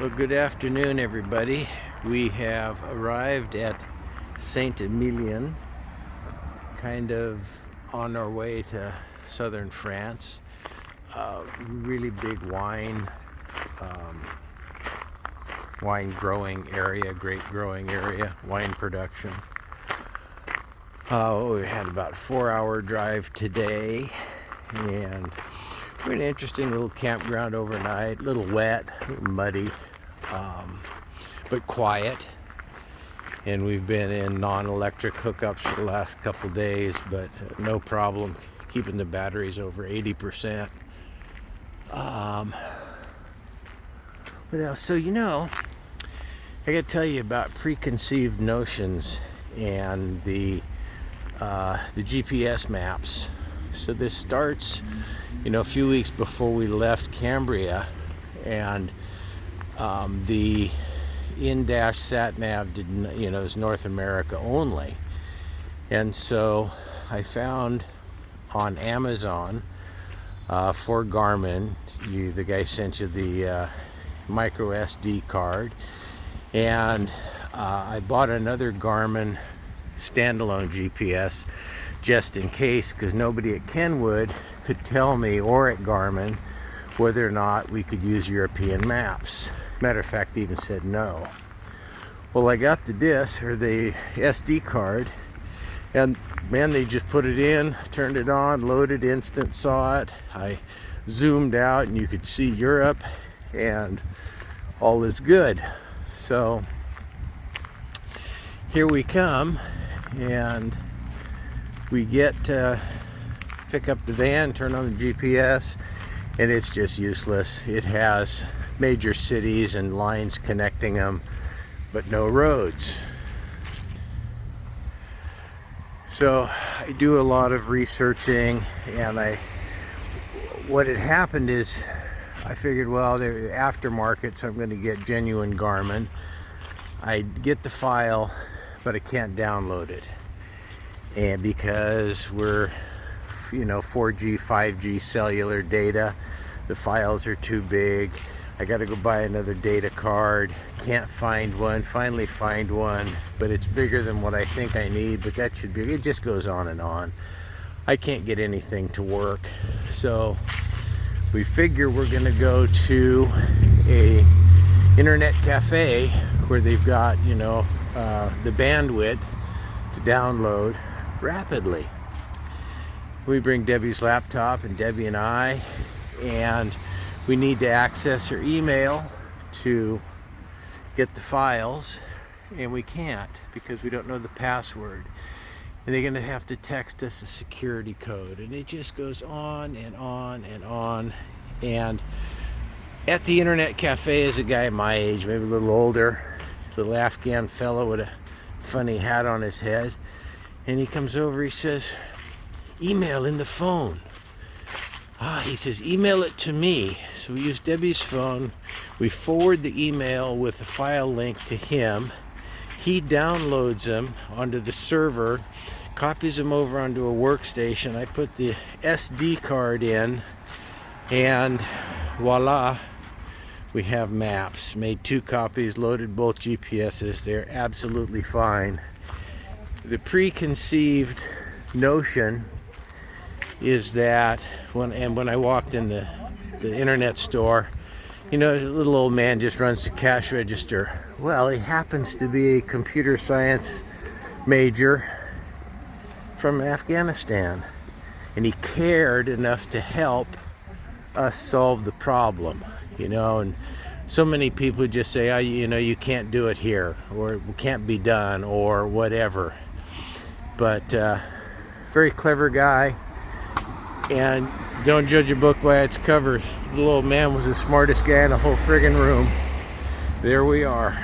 Well, good afternoon, everybody. We have arrived at Saint Emilion, kind of on our way to southern France. Really big wine growing area, grape growing area, wine production. We had about a 4-hour drive today, and we're in an interesting little campground overnight. A little wet, a little muddy, but quiet. And we've been in non-electric hookups for the last couple days, but no problem keeping the batteries over 80%. What else? So, I got to tell you about preconceived notions and the GPS maps. So this starts, a few weeks before we left Cambria, and the in-dash sat-nav didn't, is North America only. And so I found on Amazon for Garmin, the guy sent you the micro SD card, and I bought another Garmin standalone GPS just in case, because nobody at Kenwood could tell me, or at Garmin, whether or not we could use European maps. Matter of fact, they even said no. Well, I got the disc, or the SD card, and man, they just put it in, turned it on, loaded, instant saw it. I zoomed out and you could see Europe, and all is good. So here we come, and we get to pick up the van, turn on the GPS, and it's just useless. It has major cities and lines connecting them, but no roads. So I do a lot of researching, and what had happened is I figured, well, they're aftermarket, so I'm going to get genuine Garmin. I get the file, but I can't download it. And because we're 4G, 5G cellular data, the files are too big. I got to go buy another data card. Can't find one. Finally find one, but it's bigger than what I think I need, but that should be, it just goes on and on. I can't get anything to work. So we figure we're going to go to a internet cafe where they've got, the bandwidth to download rapidly. We bring Debbie's laptop, and Debbie and I, and we need to access her email to get the files, and we can't because we don't know the password. And they're going to have to text us a security code, and it just goes on and on and on. And at the internet cafe is a guy my age, maybe a little older, little Afghan fellow with a funny hat on his head. And he comes over, he says, email in the phone. He says, email it to me. So we use Debbie's phone. We forward the email with the file link to him. He downloads them onto the server, copies them over onto a workstation. I put the SD card in, and voila, we have maps. Made 2 copies, loaded both GPSs. They're absolutely fine. The preconceived notion is that when I walked in the internet store, a little old man just runs the cash register. Well, he happens to be a computer science major from Afghanistan, and he cared enough to help us solve the problem, and so many people just say, you can't do it here, or it can't be done, or whatever. But very clever guy, and don't judge a book by its cover. The little man was the smartest guy in the whole friggin' room. There we are.